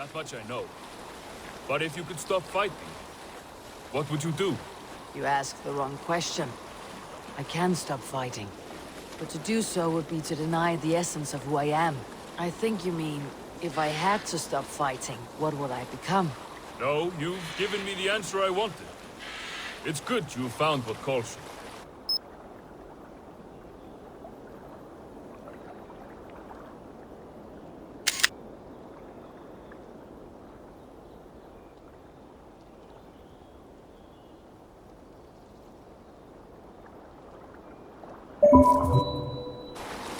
That much I know. But if you could stop fighting, what would you do? You ask the wrong question. I can stop fighting. But to do so would be to deny the essence of who I am. I think you mean, if I had to stop fighting, what would I become? No, you've given me the answer I wanted. It's good you found what calls you.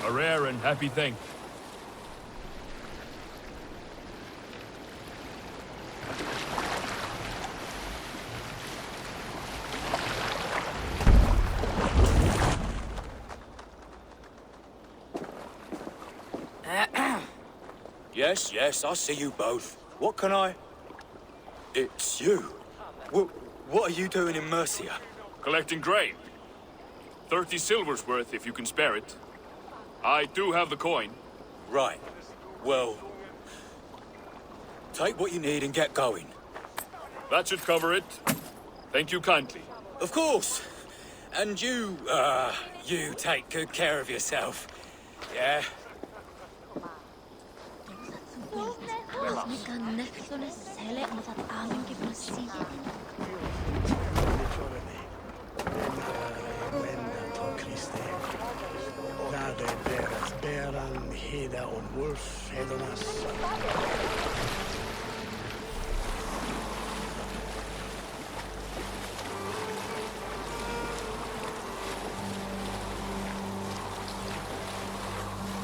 A rare and happy thing. Yes, I see you both. What can I... It's you. What are you doing in Mercia? Collecting grain. 30 silver's worth if you can spare it. I do have the coin. Right. Well... take what you need and get going. That should cover it. Thank you kindly. Of course. And you take good care of yourself. Yeah?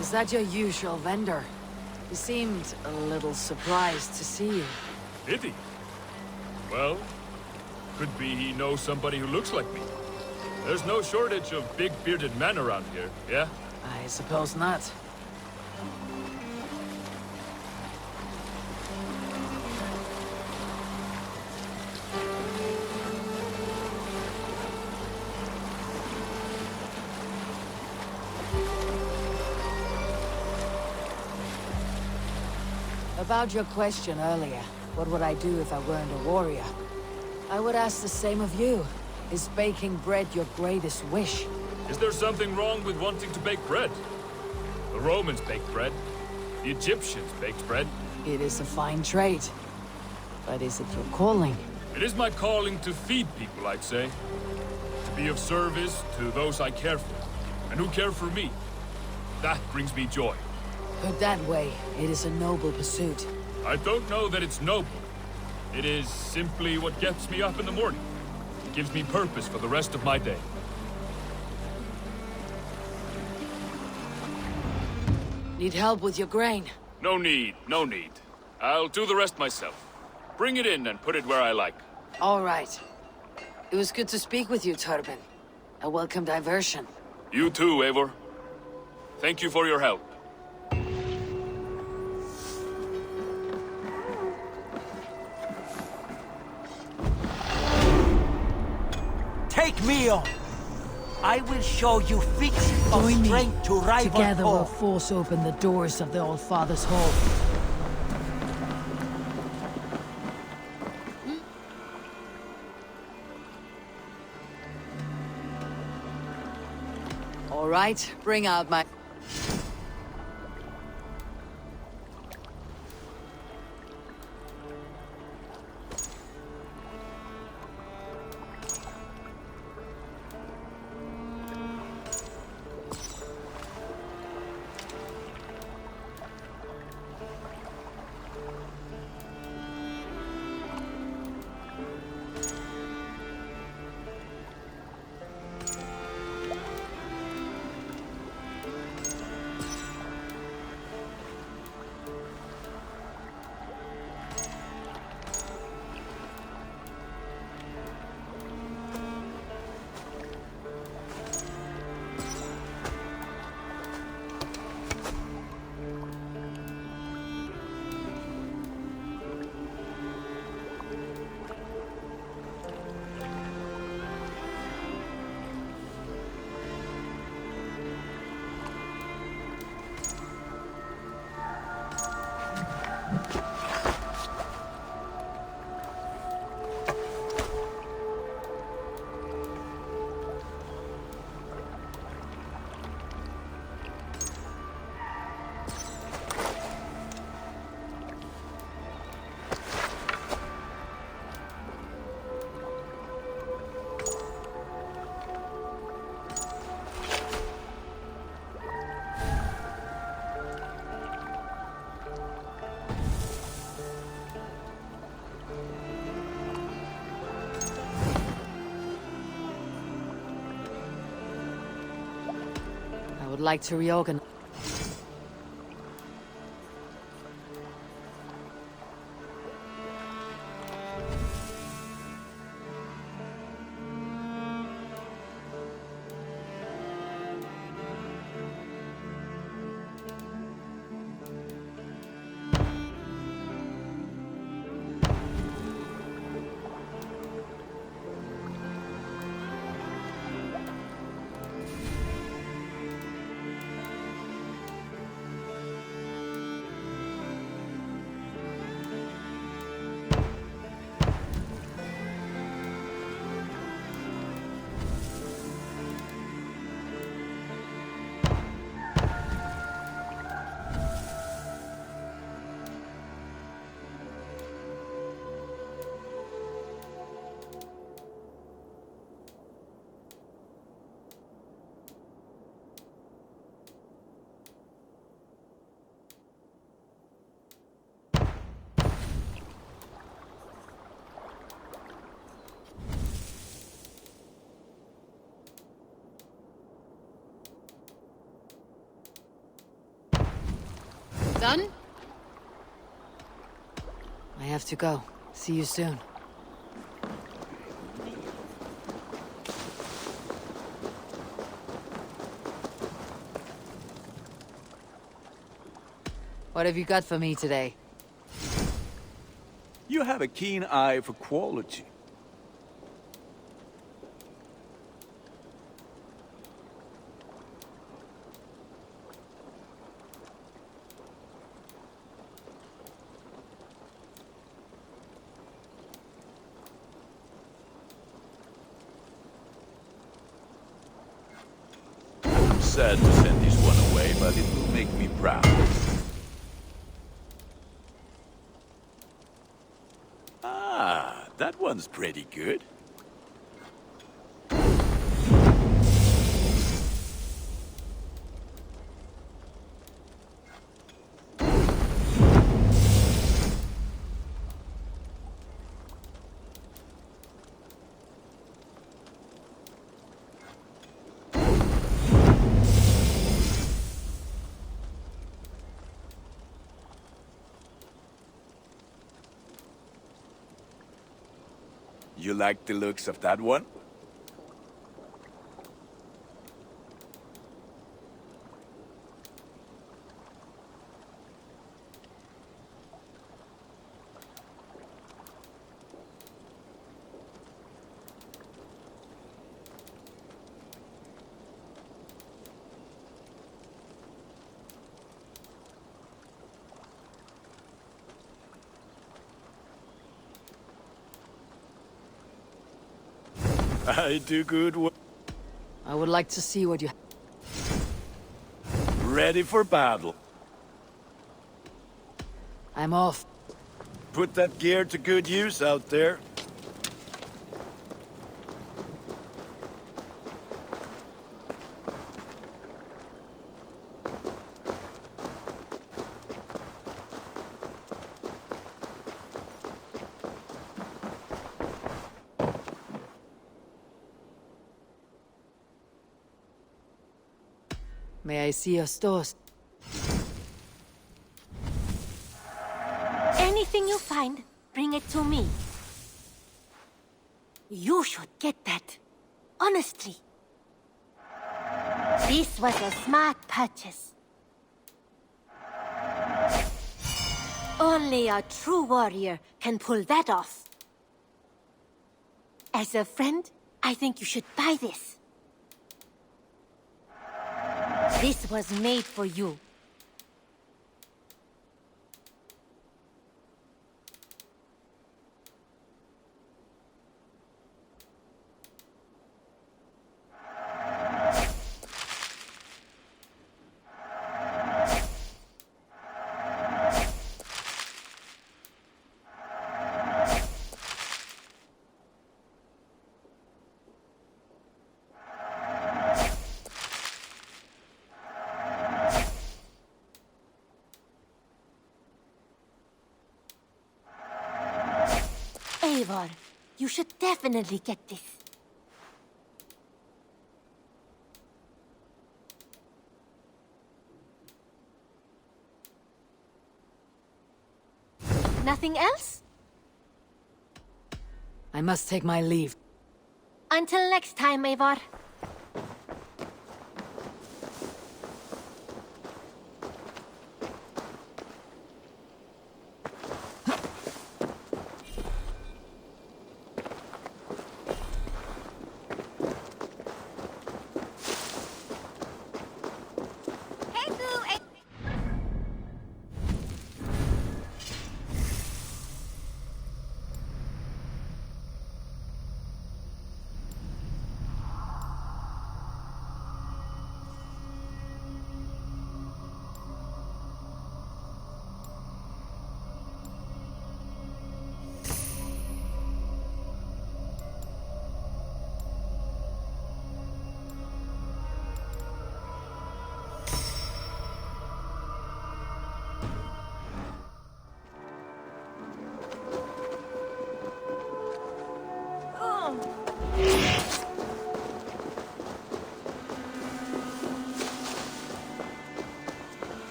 Is that your usual vendor? He seemed a little surprised to see you. Did he? Well, could be he knows somebody who looks like me. There's no shortage of big bearded men around here, yeah? I suppose not. About your question earlier, what would I do if I weren't a warrior? I would ask the same of you. Is baking bread your greatest wish? Is there something wrong with wanting to bake bread? The Romans baked bread. The Egyptians baked bread. It is a fine trade. But is it your calling? It is my calling to feed people, I'd say. To be of service to those I care for, and who care for me. That brings me joy. Put that way, it is a noble pursuit. I don't know that it's noble. It is simply what gets me up in the morning. It gives me purpose for the rest of my day. Need help with your grain? No need, no need. I'll do the rest myself. Bring it in and put it where I like. All right. It was good to speak with you, Turbin. A welcome diversion. You too, Eivor. Thank you for your help. Take me on. I will show you feats of Join me. strength to rival Together we'll all. force open the doors of the All-Father's Hall. All right, bring out my... would like to reorganize. Done? I have to go. See you soon. What have you got for me today? You have a keen eye for quality. I'm sad to send this one away, but it will make me proud. Ah, that one's pretty good. You like the looks of that one? I do good work. I would like to see what you... Ready for battle. I'm off. Put that gear to good use out there. May I see your stores? Anything you find, bring it to me. You should get that. Honestly. This was a smart purchase. Only a true warrior can pull that off. As a friend, I think you should buy this. This was made for you. Eivor, you should definitely get this. Nothing else? I must take my leave. Until next time, Eivor.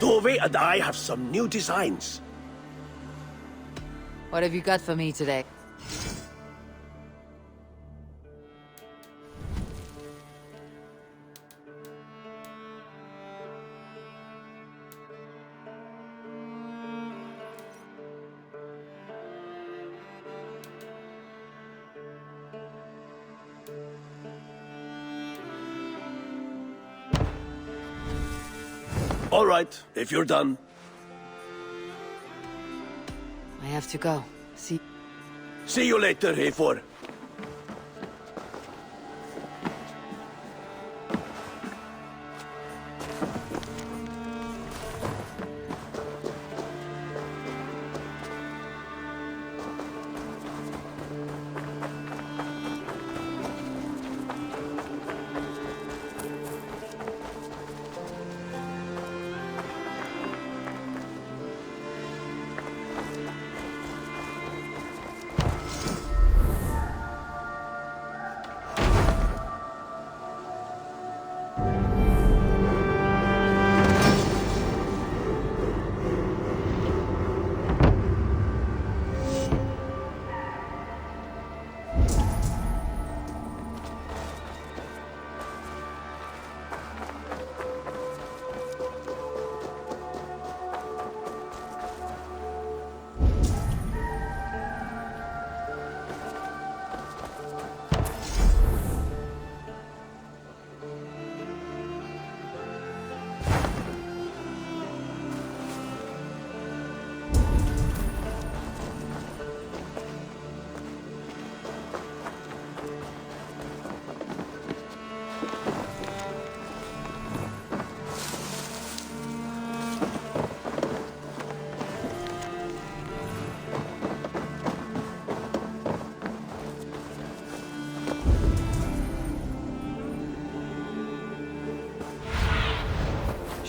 Dove and I have some new designs. What have you got for me today? All right, if you're done. I have to go. See. See you later, Eivor.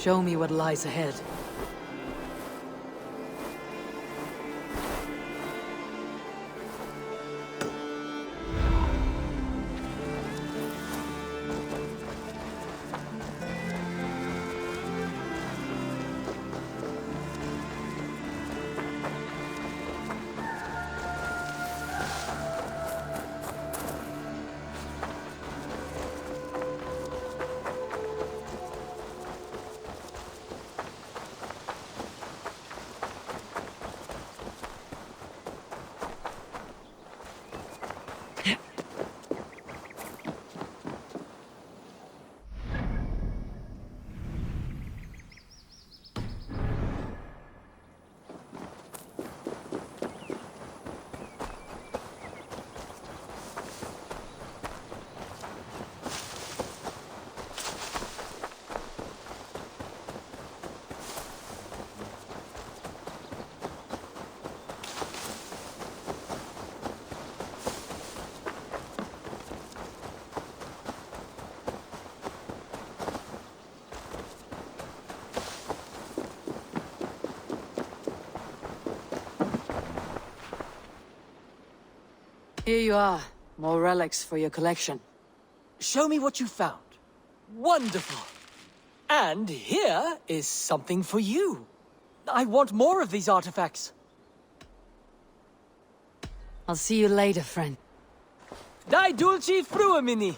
Show me what lies ahead. Here you are. More relics for your collection. Show me what you found. Wonderful. And here is something for you. I want more of these artifacts. I'll see you later, friend. Die dulci fruemini.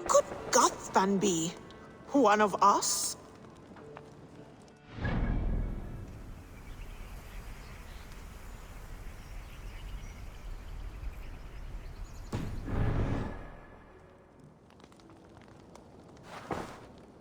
Could Gothban be? One of us?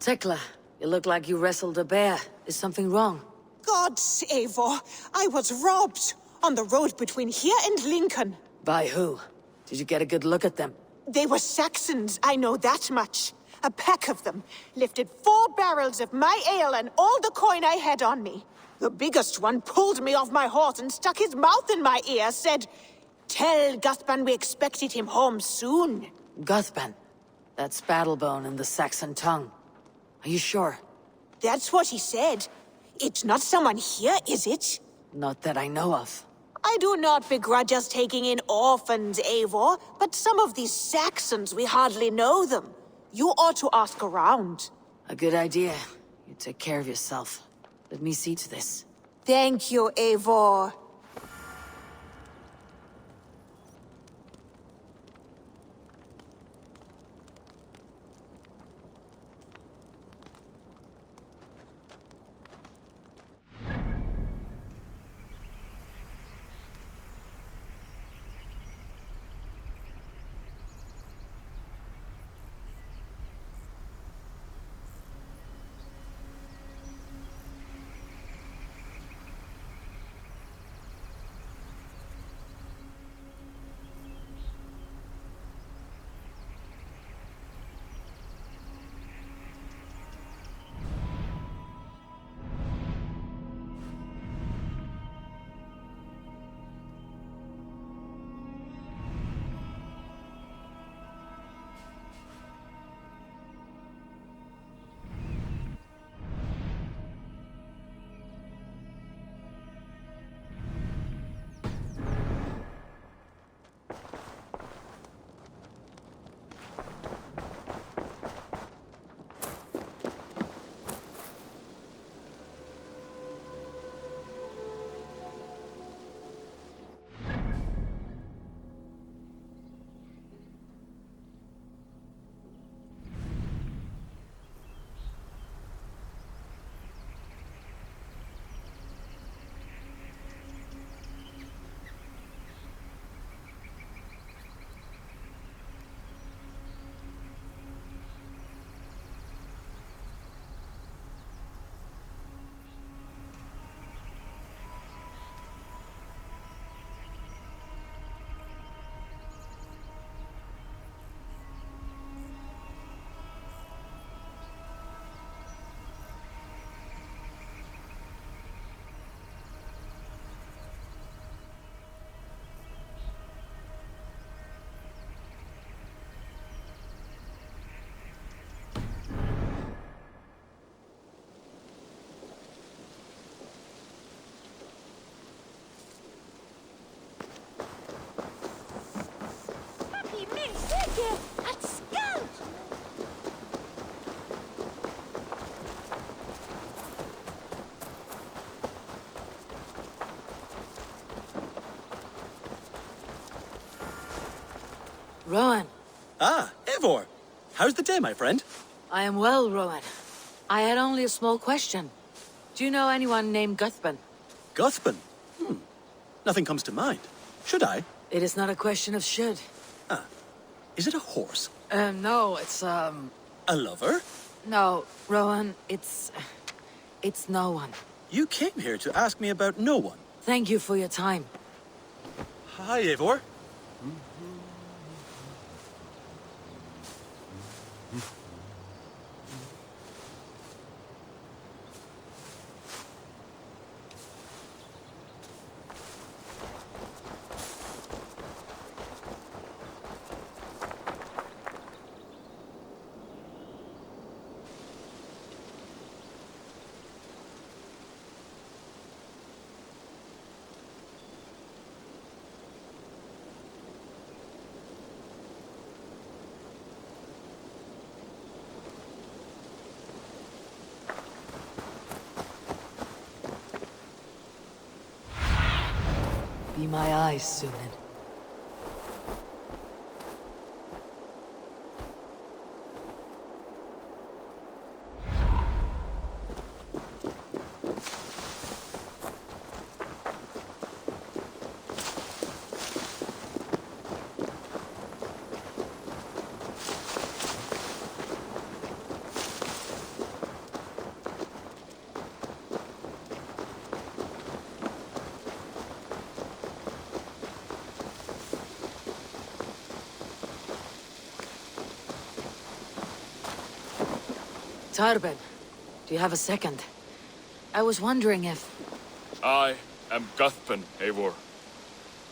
Tekla, you look like you wrestled a bear. Is something wrong? Gods, Eivor, I was robbed on the road between here and Lincoln. By who? Did you get a good look at them? They were Saxons, I know that much. A pack of them lifted 4 barrels of my ale and all the coin I had on me. The biggest one pulled me off my horse and stuck his mouth in my ear, said, "Tell Guthban we expected him home soon." Guthban. That's Battlebone in the Saxon tongue. Are you sure? That's what he said. It's not someone here, is it? Not that I know of. I do not begrudge us taking in orphans, Eivor, but some of these Saxons, we hardly know them. You ought to ask around. A good idea. You take care of yourself. Let me see to this. Thank you, Eivor. Rowan, Ah, Eivor. How's the day, my friend? I am well, Rowan. I had only a small question. Do you know anyone named Guthban? Guthban? Nothing comes to mind. Should I? It is not a question of should. Is it a horse? No, it's, A lover? No, Rowan, it's no one. You came here to ask me about no one. Thank you for your time. Hi, Eivor. Be my eyes, Sunan. Tarben, do you have a second? I was wondering if... I am Guthban, Eivor.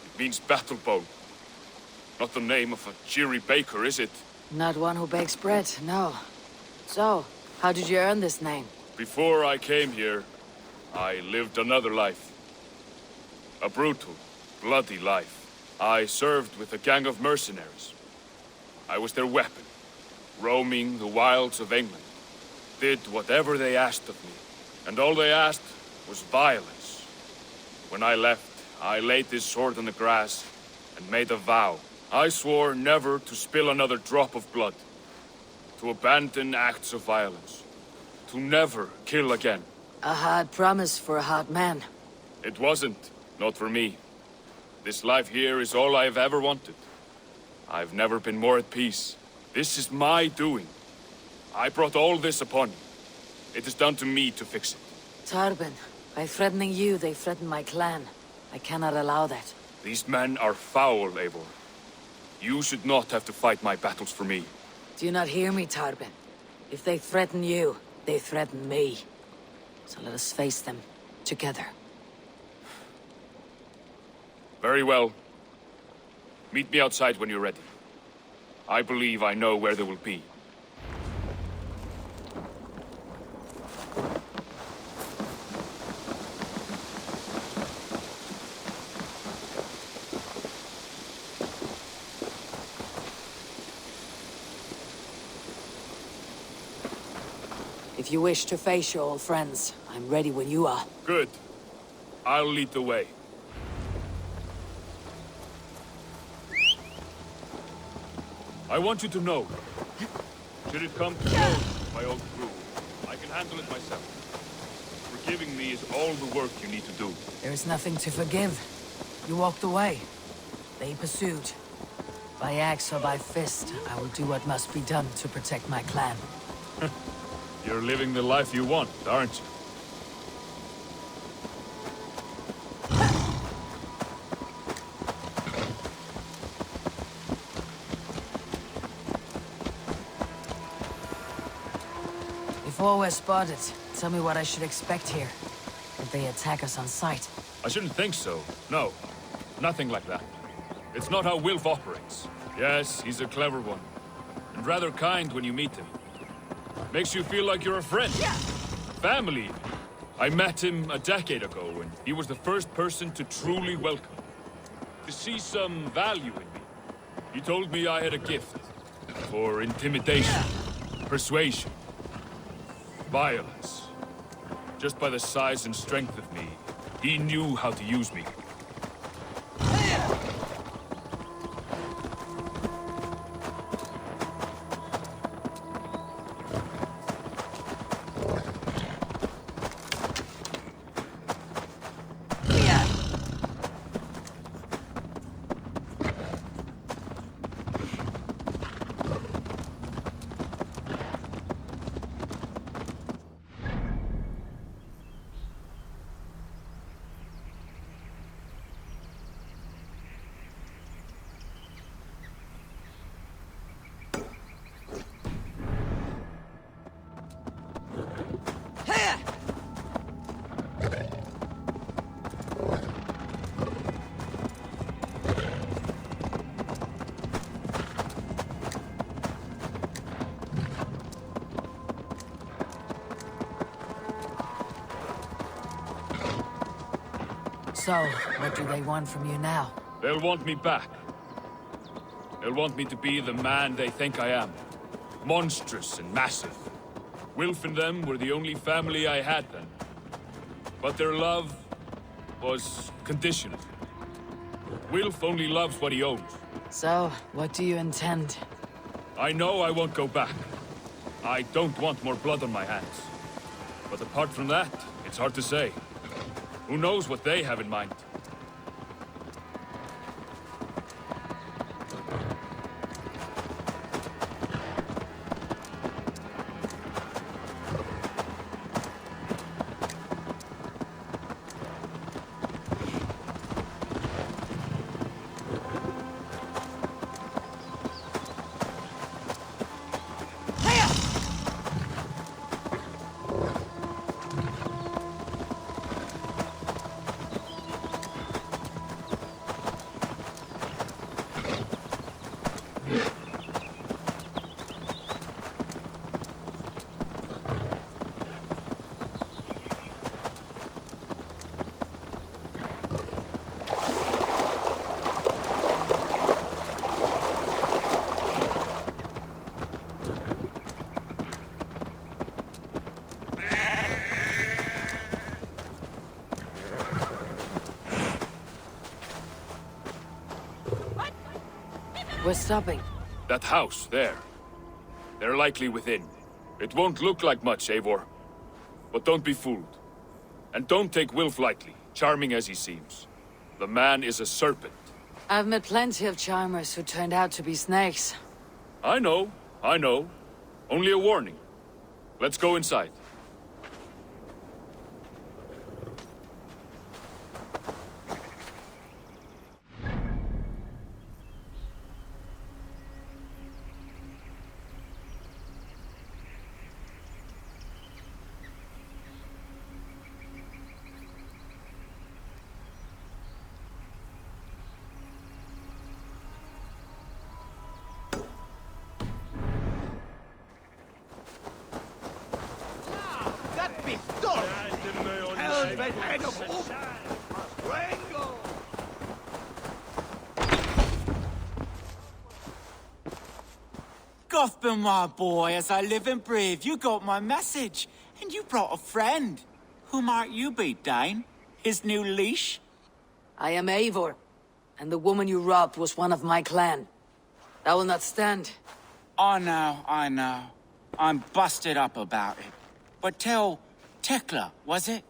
It means battle bone. Not the name of a cheery baker, is it? Not one who bakes bread, no. So, how did you earn this name? Before I came here, I lived another life. A brutal, bloody life. I served with a gang of mercenaries. I was their weapon, roaming the wilds of England. Did whatever they asked of me, and all they asked was violence. When I left, I laid this sword on the grass and made a vow. I swore never to spill another drop of blood, to abandon acts of violence, to never kill again. A hard promise for a hard man. It wasn't, not for me. This life here is all I've ever wanted. I've never been more at peace. This is my doing. I brought all this upon you. It is down to me to fix it. Tarben, by threatening you, they threaten my clan. I cannot allow that. These men are foul, Eivor. You should not have to fight my battles for me. Do you not hear me, Tarben? If they threaten you, they threaten me. So let us face them, together. Very well. Meet me outside when you're ready. I believe I know where they will be. If you wish to face your old friends, I'm ready when you are. Good. I'll lead the way. I want you to know, should it come to blows with my old crew, I can handle it myself. Forgiving me is all the work you need to do. There is nothing to forgive. You walked away. They pursued. By axe or by fist, I will do what must be done to protect my clan. You're living the life you want, aren't you? Before we're spotted, tell me what I should expect here. If they attack us on sight. I shouldn't think so. No, nothing like that. It's not how Wilf operates. Yes, he's a clever one. And rather kind when you meet him. Makes you feel like you're a friend. Family. I met him a decade ago, and he was the first person to truly welcome me. To see some value in me. He told me I had a gift. For intimidation. Persuasion. Violence. Just by the size and strength of me, he knew how to use me. So, what do they want from you now? They'll want me back. They'll want me to be the man they think I am. Monstrous and massive. Wilf and them were the only family I had then. But their love was conditional. Wilf only loves what he owns. So, what do you intend? I know I won't go back. I don't want more blood on my hands. But apart from that, it's hard to say. Who knows what they have in mind? We're stopping. That house, there. They're likely within. It won't look like much, Eivor. But don't be fooled. And don't take Wilf lightly, charming as he seems. The man is a serpent. I've met plenty of charmers who turned out to be snakes. I know. Only a warning. Let's go inside. Gothman, my boy, as I live and breathe, you got my message. And you brought a friend. Who might you be, Dane? His new leash? I am Eivor, and the woman you robbed was one of my clan. That will not stand. I know. I'm busted up about it. But tell Tekla, was it?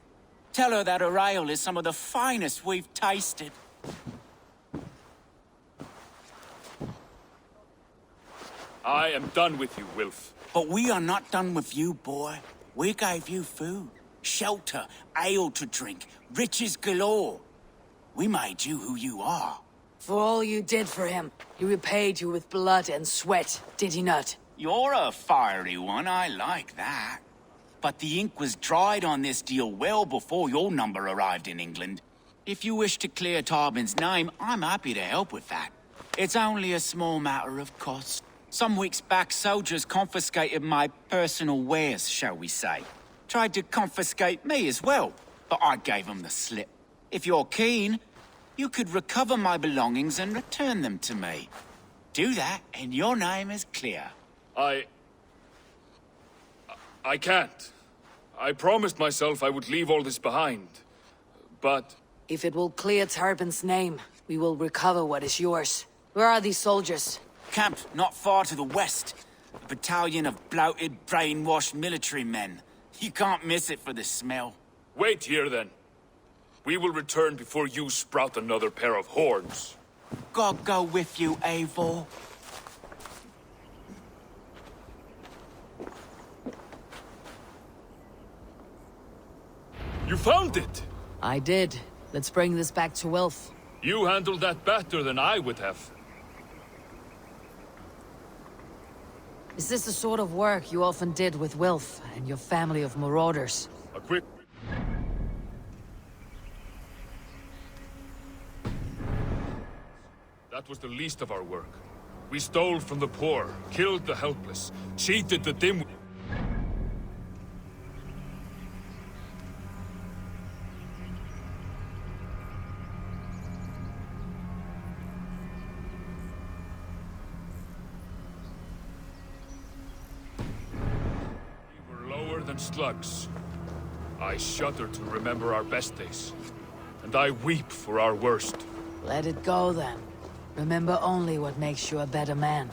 Tell her that her ale is some of the finest we've tasted. I am done with you, Wilf. But we are not done with you, boy. We gave you food, shelter, ale to drink, riches galore. We made you who you are. For all you did for him, he repaid you with blood and sweat, did he not? You're a fiery one, I like that. But the ink was dried on this deal well before your number arrived in England. If you wish to clear Tarbin's name, I'm happy to help with that. It's only a small matter of cost. Some weeks back, soldiers confiscated my personal wares, shall we say. Tried to confiscate me as well, but I gave them the slip. If you're keen, you could recover my belongings and return them to me. Do that, and your name is clear. I can't. I promised myself I would leave all this behind. But... If it will clear Tarbin's name, we will recover what is yours. Where are these soldiers? Camped not far to the west. A battalion of bloated, brainwashed military men. You can't miss it for the smell. Wait here, then. We will return before you sprout another pair of horns. God go with you, Eivor. You found it! I did. Let's bring this back to Wilf. You handled that better than I would have. Is this the sort of work you often did with Wilf and your family of marauders? A quick... That was the least of our work. We stole from the poor, killed the helpless, cheated the dim... and slugs. I shudder to remember our best days, and I weep for our worst. Let it go then. Remember only what makes you a better man.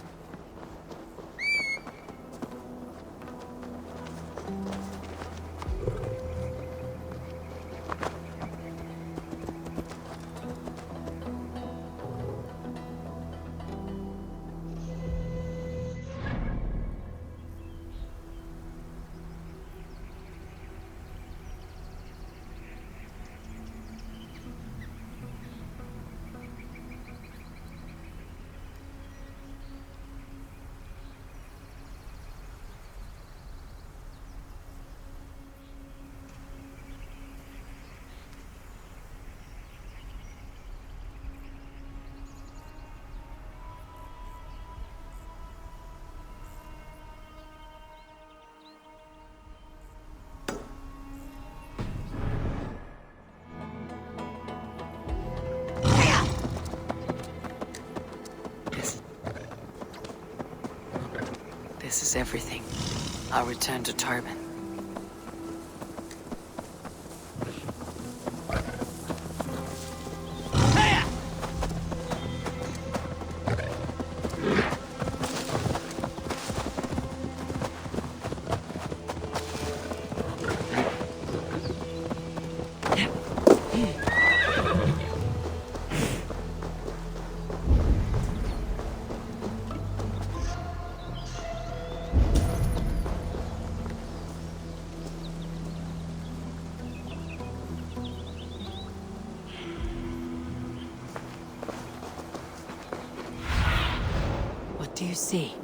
This is everything. I'll return to Tarbin. What do you see?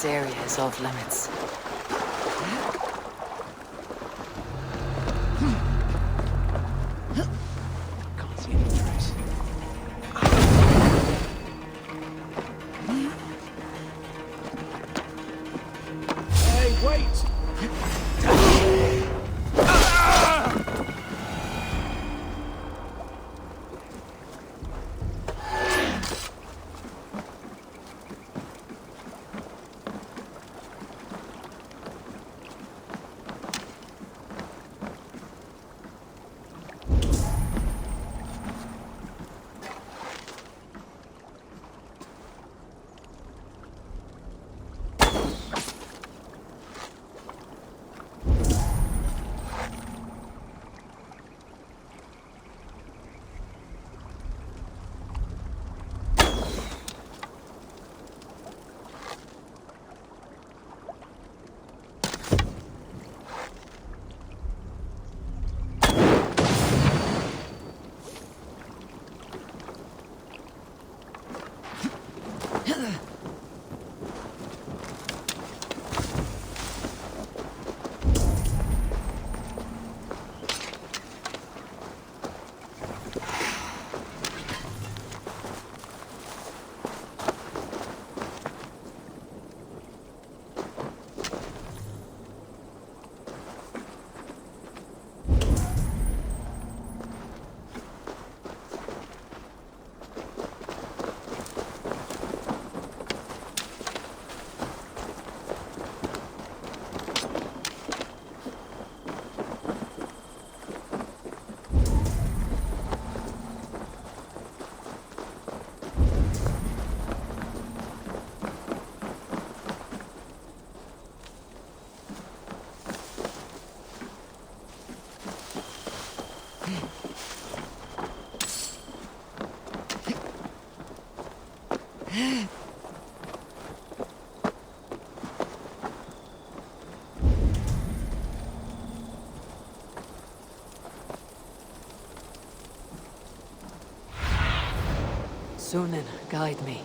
This area is off limits. Can't see any trace. Hey, wait! Sunan, guide me.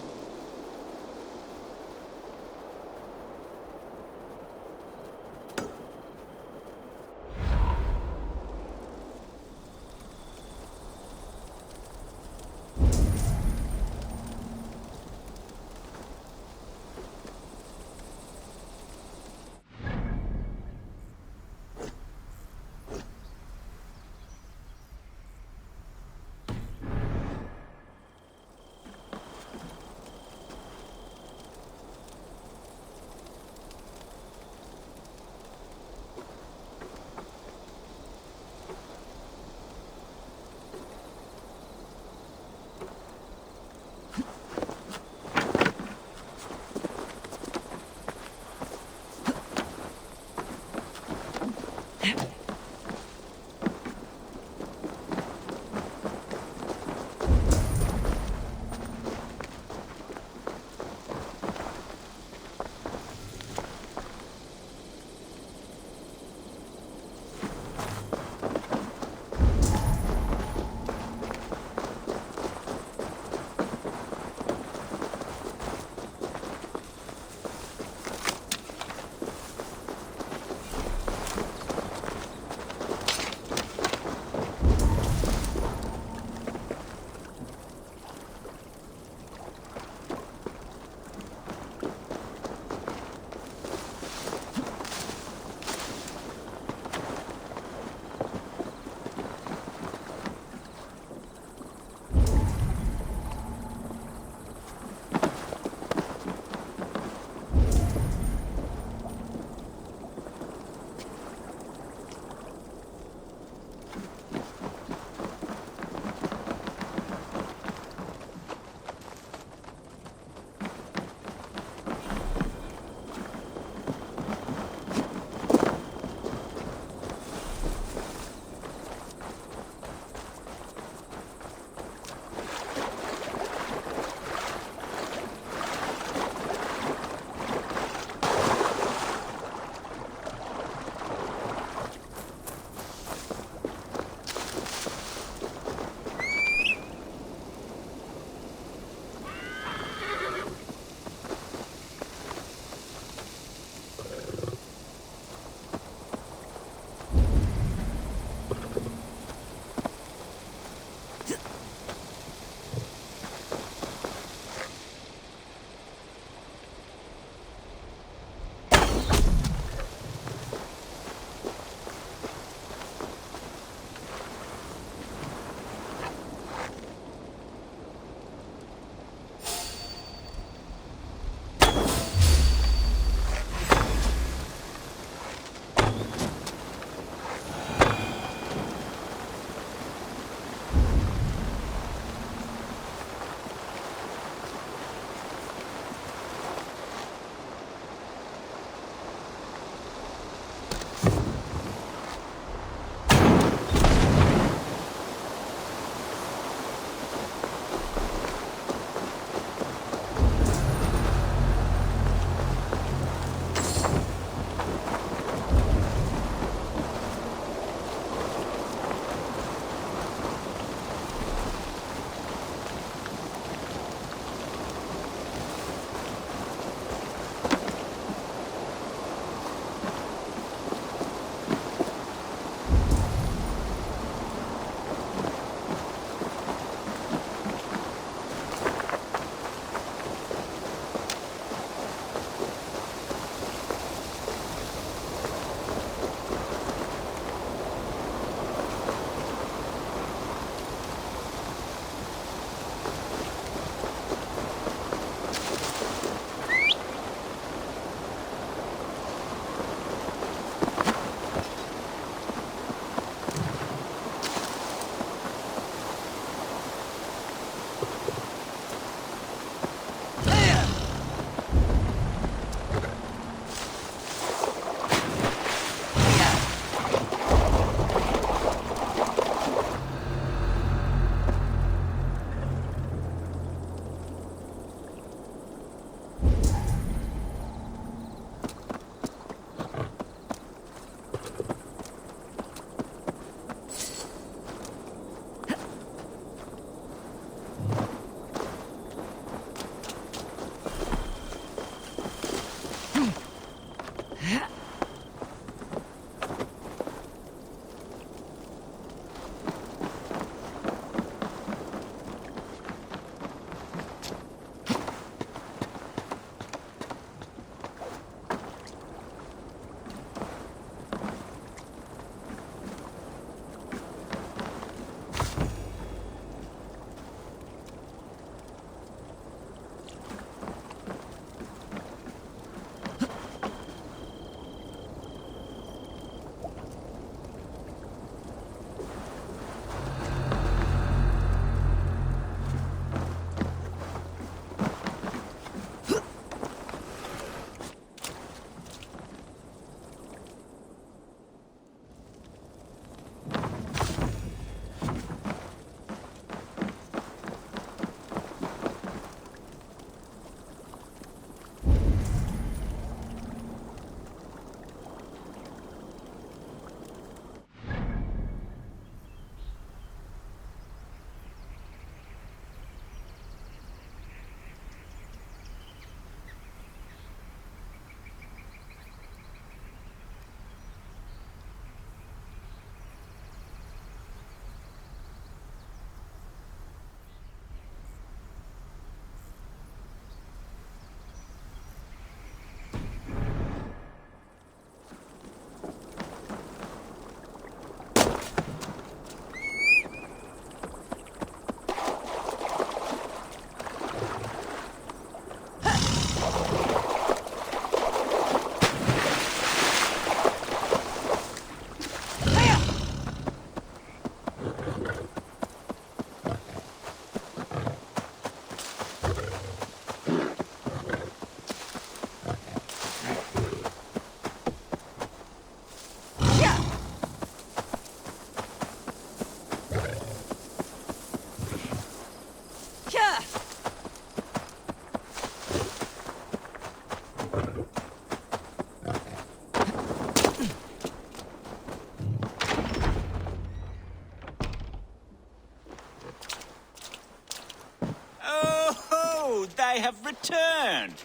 they have returned.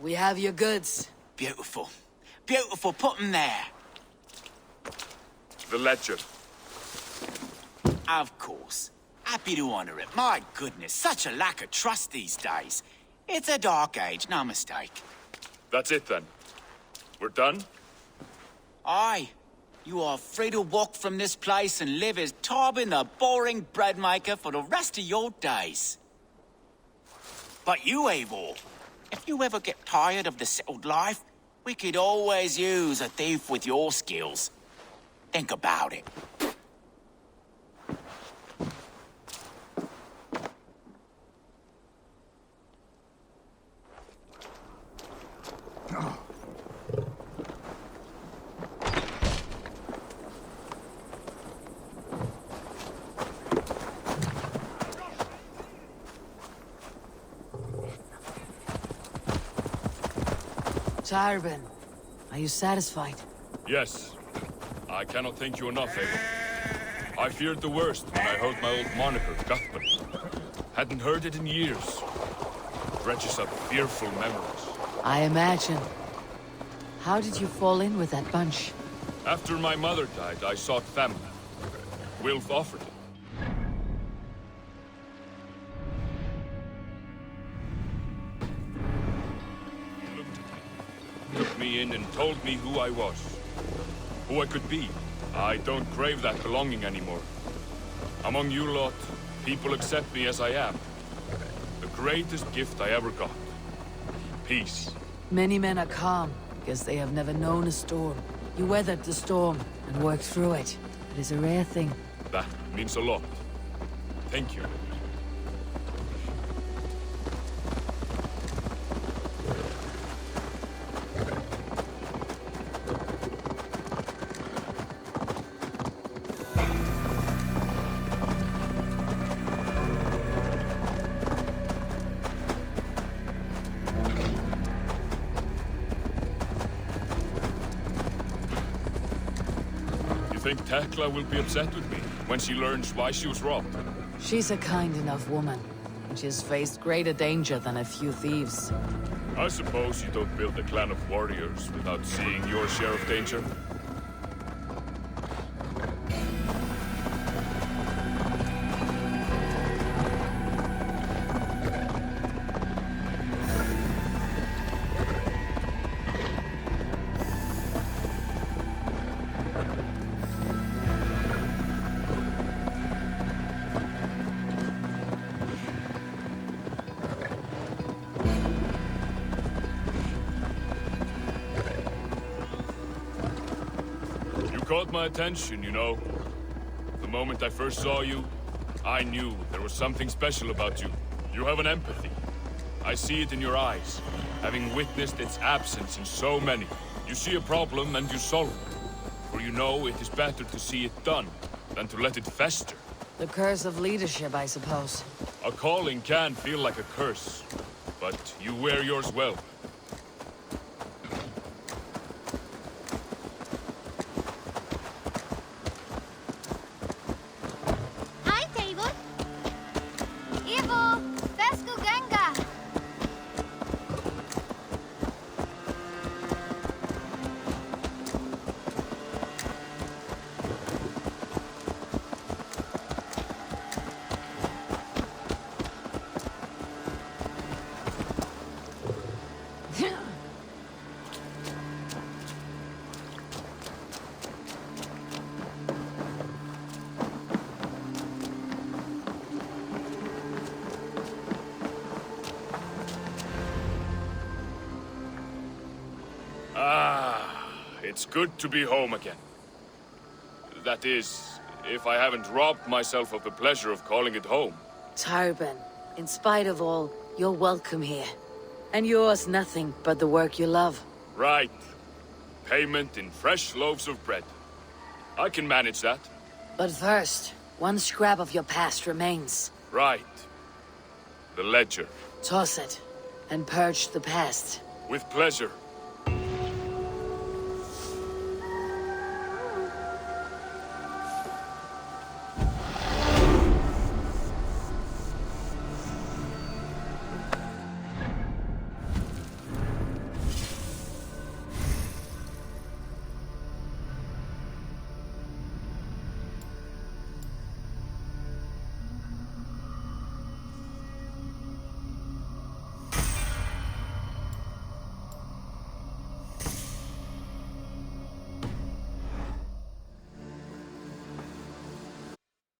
We have your goods. Beautiful. Beautiful, put 'em there. The ledger. Of course. Happy to honor it. My goodness, such a lack of trust these days. It's a dark age, no mistake. That's it then. We're done? Aye. You are free to walk from this place and live as Tobin the boring bread maker for the rest of your days. But you, Eivor, if you ever get tired of the settled life, we could always use a thief with your skills. Think about it. Tarbin, are you satisfied? Yes. I cannot thank you enough, Eivor. I feared the worst when I heard my old moniker, Cuthbert. Hadn't heard it in years. It dredges up fearful memories. I imagine. How did you fall in with that bunch? After my mother died, I sought family. Wilf offered it. He looked at me, took me in and told me who I was. Who I could be. I don't crave that belonging anymore. Among you lot, people accept me as I am. The greatest gift I ever got. Peace. Many men are calm, because they have never known a storm. You weathered the storm and worked through it. It is a rare thing. That means a lot. Thank you. You think Tekla will be upset with me when she learns why she was robbed? She's a kind enough woman, and she has faced greater danger than a few thieves. I suppose you don't build a clan of warriors without seeing your share of danger. Caught my attention, you know. The moment I first saw you, I knew there was something special about you. You have an empathy. I see it in your eyes, having witnessed its absence in so many. You see a problem and you solve it. For you know it is better to see it done than to let it fester. The curse of leadership, I suppose. A calling can feel like a curse, but you wear yours well. It's good to be home again. That is, if I haven't robbed myself of the pleasure of calling it home. Tarbin, in spite of all, you're welcome here. And yours nothing but the work you love. Right. Payment in fresh loaves of bread. I can manage that. But first, one scrap of your past remains. Right. The ledger. Toss it, and purge the past. With pleasure.